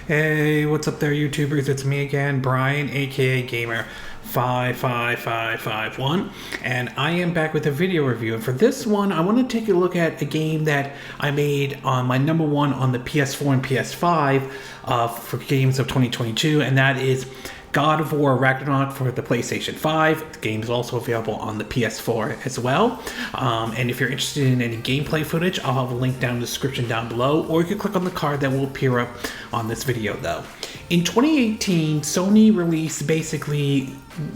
Hey, what's up there, YouTubers? It's me again, Brian, aka Gamer55551, and I am back with a video review. And for this one, I want to take a look at a game that I made on my number one on the PS4 and PS5 for games of 2022, and that is God of War Ragnarok for the PlayStation 5. The game is also available on the PS4 as well. And if you're interested in any gameplay footage, I'll have a link down in the description down below, or you can click on the card that will appear up on this video though. In 2018, Sony released basically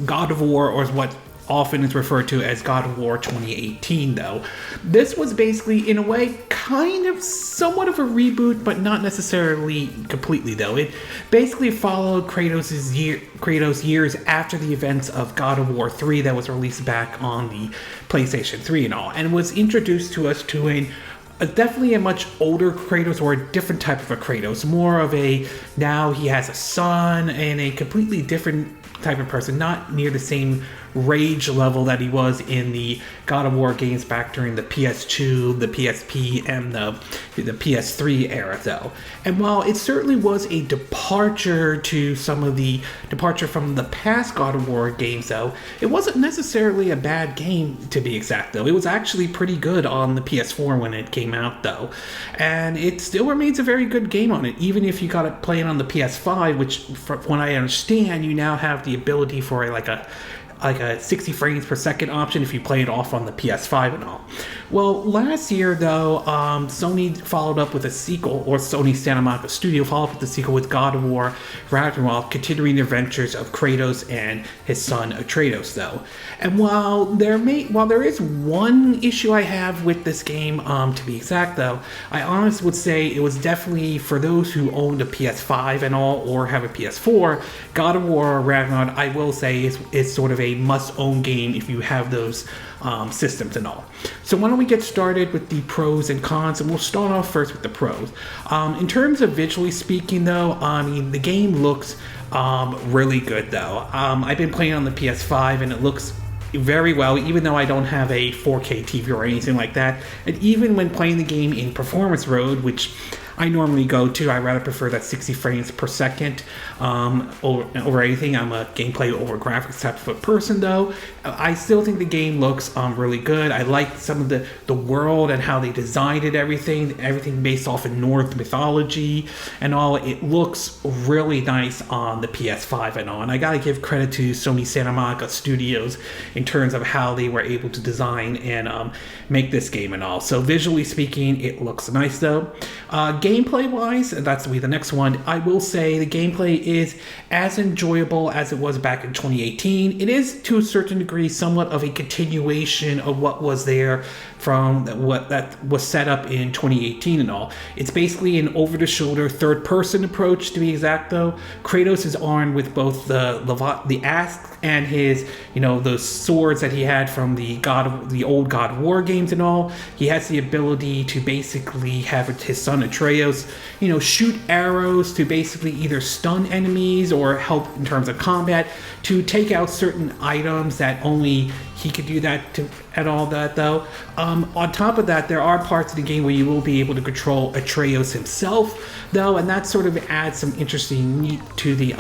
God of War, or what often is referred to as God of War 2018 though. This was basically, in a way, kind of somewhat of a reboot, but not necessarily completely though. It basically followed Kratos years after the events of God of War 3 that was released back on the PlayStation 3 and all, and was introduced to us to definitely a much older Kratos, or a different type of a Kratos, more of a, now he has a son and a completely different type of person, not near the same rage level that he was in the God of War games back during the PS2, the PSP, and the PS3 era though. And while it certainly was a departure from the past God of War games though, it wasn't necessarily a bad game, to be exact though. It was actually pretty good on the PS4 when it came out though, and it still remains a very good game on it, even if you got it playing on the PS5, which from what I understand, you now have the ability for a 60 frames per second option if you play it off on the PS5 and all. Well, last year though, Sony followed up with a sequel, or Sony Santa Monica Studio followed up with the sequel with God of War Ragnarok, continuing the adventures of Kratos and his son Atreus though. And while there is one issue I have with this game, to be exact though, I honestly would say it was definitely, for those who owned a PS5 and all, or have a PS4, God of War Ragnarok, I will say, is sort of a must-own game if you have those systems and all. So why don't we get started with the pros and cons, and we'll start off first with the pros. In terms of visually speaking though, I mean, the game looks really good though. I've been playing on the PS5 and it looks very well, even though I don't have a 4K TV or anything like that. And even when playing the game in performance mode, which I normally go to, I rather prefer that 60 frames per second over anything. I'm a gameplay over graphics type of a person though. I still think the game looks really good. I like some of the world and how they designed it, everything based off of Norse mythology and all. It looks really nice on the PS5 and all, and I gotta give credit to Sony Santa Monica Studios in terms of how they were able to design and make this game and all. So visually speaking, it looks nice though. Gameplay wise, that's the next one, I will say the gameplay is as enjoyable as it was back in 2018. It is, to a certain degree, somewhat of a continuation of what was there from what that was set up in 2018 and all. It's basically an over-the-shoulder third-person approach, to be exact though. Kratos is armed with both the axe and his, those swords that he had from the old God of War games and all. He has the ability to basically have his son Atreus, shoot arrows to basically either stun enemies or help in terms of combat, to take out certain items that only he could do that at all that though. On top of that, there are parts of the game where you will be able to control Atreus himself though, and that sort of adds some interesting meat to the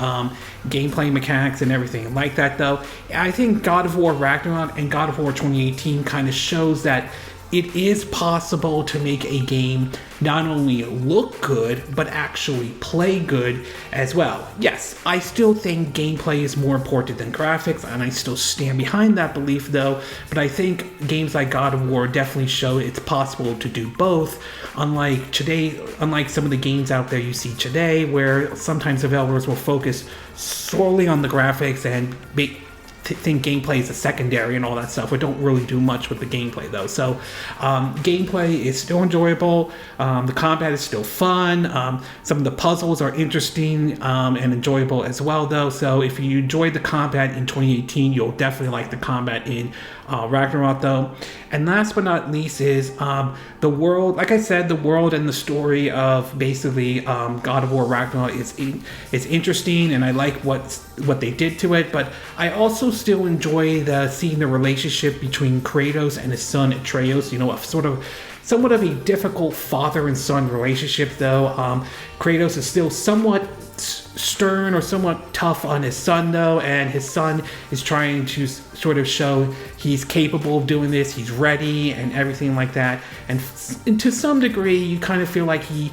gameplay mechanics and everything like that though. I think God of War Ragnarok and God of War 2018 kind of shows that it is possible to make a game not only look good, but actually play good as well. Yes, I still think gameplay is more important than graphics, and I still stand behind that belief though, but I think games like God of War definitely show it's possible to do both, unlike some of the games out there you see today, where sometimes developers will focus solely on the graphics and think gameplay is a secondary and all that stuff. We don't really do much with the gameplay though. So gameplay is still enjoyable. The combat is still fun. Some of the puzzles are interesting and enjoyable as well though. So if you enjoyed the combat in 2018, you'll definitely like the combat in Ragnarok though. And last but not least is the world. Like I said, the world and the story of basically God of War Ragnarok is interesting, and I like what they did to it. But I also still enjoy seeing the relationship between Kratos and his son Atreus. Somewhat of a difficult father and son relationship though. Kratos is still somewhat stern or somewhat tough on his son though, and his son is trying to sort of show he's capable of doing this, he's ready and everything like that. And to some degree you kind of feel like he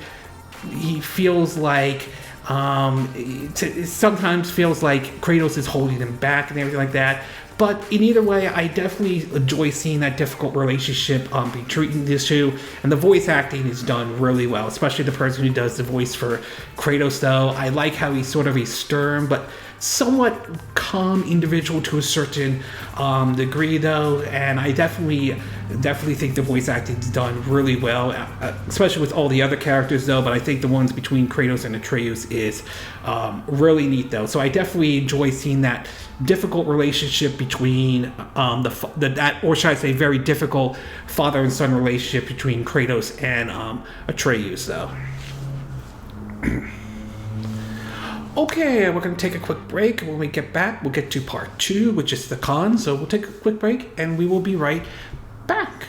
feels like it sometimes feels like Kratos is holding him back and everything like that. But in either way, I definitely enjoy seeing that difficult relationship between these two. And the voice acting is done really well, especially the person who does the voice for Kratos, though. I like how he's sort of a stern but somewhat calm individual to a certain degree, though. And I definitely think the voice acting is done really well, especially with all the other characters, though. But I think the ones between Kratos and Atreus is really neat, though. So I definitely enjoy seeing that difficult relationship between or should I say very difficult father and son relationship between Kratos and Atreus, though. Okay, we're going to take a quick break. When we get back, we'll get to part 2, which is the con. So we'll take a quick break and we will be right back.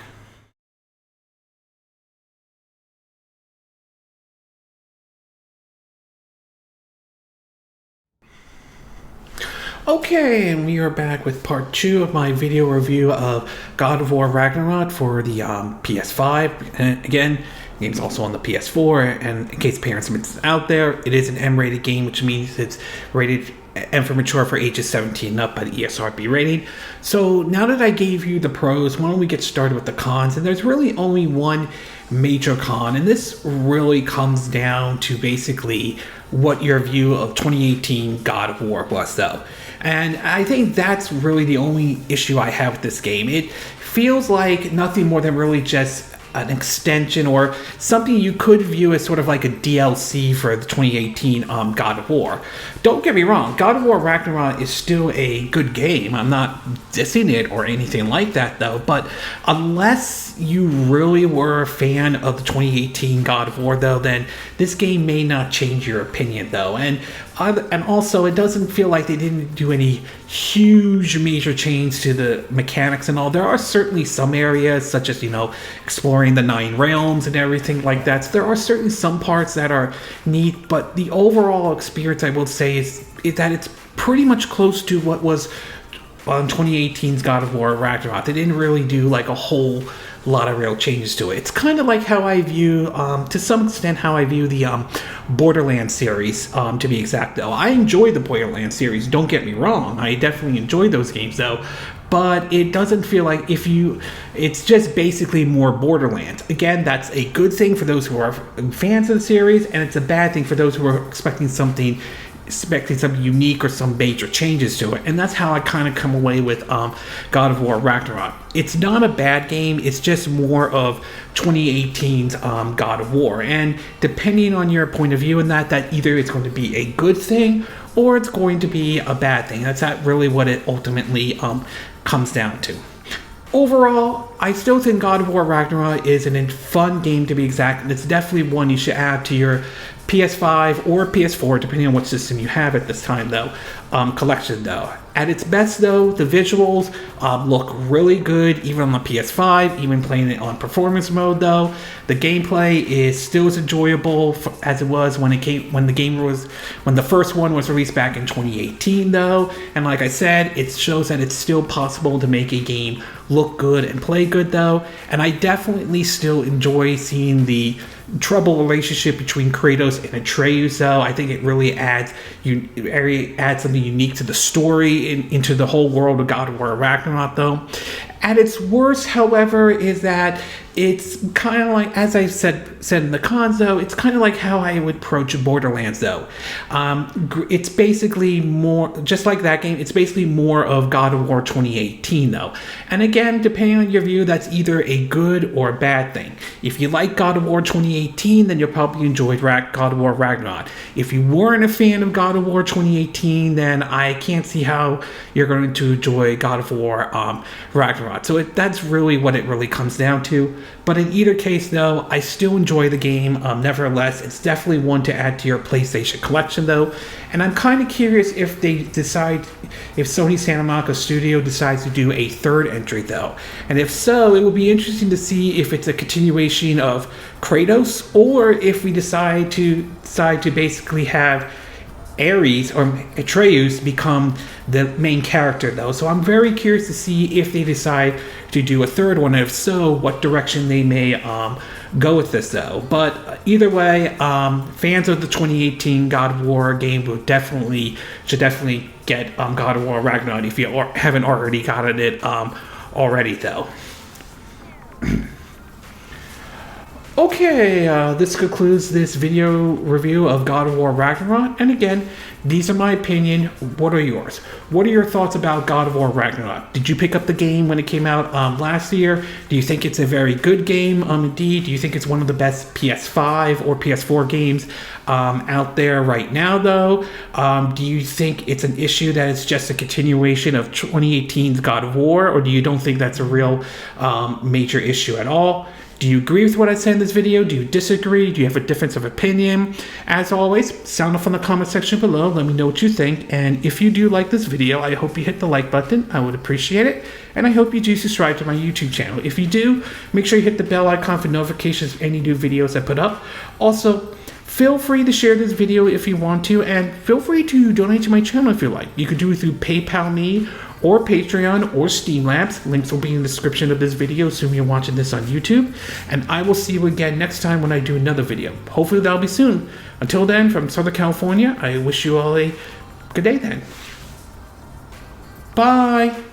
Okay, and we are back with part 2 of my video review of God of War Ragnarok for the PS5. And again, the game's also on the PS4, and in case parents are out there, it is an M-rated game, which means it's rated M for mature for ages 17 and up by the ESRB rating. So now that I gave you the pros, why don't we get started with the cons? And there's really only one major con, and this really comes down to basically what your view of 2018 God of War was, though. And I think that's really the only issue I have with this game. It feels like nothing more than really just an extension or something you could view as sort of like a DLC for the 2018 God of War. Don't get me wrong, God of War Ragnarok is still a good game. I'm not dissing it or anything like that, though, but unless you really were a fan of the 2018 God of War, though, then this game may not change your opinion, though. And also, it doesn't feel like they didn't do any huge major change to the mechanics and all. There are certainly some areas, such as, exploring the 9 realms and everything like that. So there are certainly some parts that are neat, but the overall experience, I will say, is that it's pretty much close to what was on 2018's God of War Ragnarok. They didn't really do like a whole lot of real changes to it. It's kind of like how I view, to some extent, how I view the Borderlands series, to be exact, though. I enjoy the Borderlands series, don't get me wrong. I definitely enjoy those games, though. But it doesn't feel like it's just basically more Borderlands. Again, that's a good thing for those who are fans of the series, and it's a bad thing for those who are expecting something unique or some major changes to it. And that's how I kind of come away with God of War Ragnarok. It's not a bad game, it's just more of 2018's God of War. And depending on your point of view in that either it's going to be a good thing or it's going to be a bad thing. That's not really what it ultimately comes down to. Overall, I still think God of War Ragnarok is a fun game, to be exact, and it's definitely one you should add to your PS5 or PS4, depending on what system you have at this time, though, collection, though. At its best, though, the visuals look really good, even on the PS5, even playing it on performance mode, though. The gameplay is still as enjoyable as it was when the first one was released back in 2018, though. And like I said, it shows that it's still possible to make a game look good and play good, though. And I definitely still enjoy seeing the troubled relationship between Kratos and Atreus, though. I think it really adds something unique to the story, into the whole world of God of War Ragnarok, though. At its worst, however, is that it's kind of like, as I said in the cons, though, it's kind of like how I would approach Borderlands, though. It's basically more, just like that game, it's basically more of God of War 2018, though. And again, depending on your view, that's either a good or a bad thing. If you like God of War 2018, then you'll probably enjoy God of War Ragnarok. If you weren't a fan of God of War 2018, then I can't see how you're going to enjoy God of War Ragnarok. So that's really what it really comes down to. But in either case, though, I still enjoy the game. Nevertheless, it's definitely one to add to your PlayStation collection, though. And I'm kind of curious if Sony Santa Monica Studio decides to do a third entry, though. And if so, it will be interesting to see if it's a continuation of Kratos, or if we decide to basically have Ares or Atreus become the main character, though. So I'm very curious to see if they decide to do a third one, and if so, what direction they may go with this, though. But either way, fans of the 2018 God of War game should definitely get God of War Ragnarok if you haven't already gotten it already, though. Okay, this concludes this video review of God of War Ragnarok. And again, these are my opinion. What are yours? What are your thoughts about God of War Ragnarok? Did you pick up the game when it came out last year? Do you think it's a very good game? Indeed. Do you think it's one of the best PS5 or PS4 games out there right now, though? Do you think it's an issue that it's just a continuation of 2018's God of War, or do you don't think that's a real major issue at all? Do you agree with what I said in this video? Do you disagree? Do you have a difference of opinion? As always, sound off in the comment section below. Let me know what you think. And if you do like this video, I hope you hit the like button. I would appreciate it. And I hope you do subscribe to my YouTube channel. If you do, make sure you hit the bell icon for notifications of any new videos I put up. Also, feel free to share this video if you want to, and feel free to donate to my channel if you like. You can do it through PayPal Me, or Patreon, or Streamlabs. Links will be in the description of this video, assuming you're watching this on YouTube. And I will see you again next time when I do another video. Hopefully that'll be soon. Until then, from Southern California, I wish you all a good day then. Bye!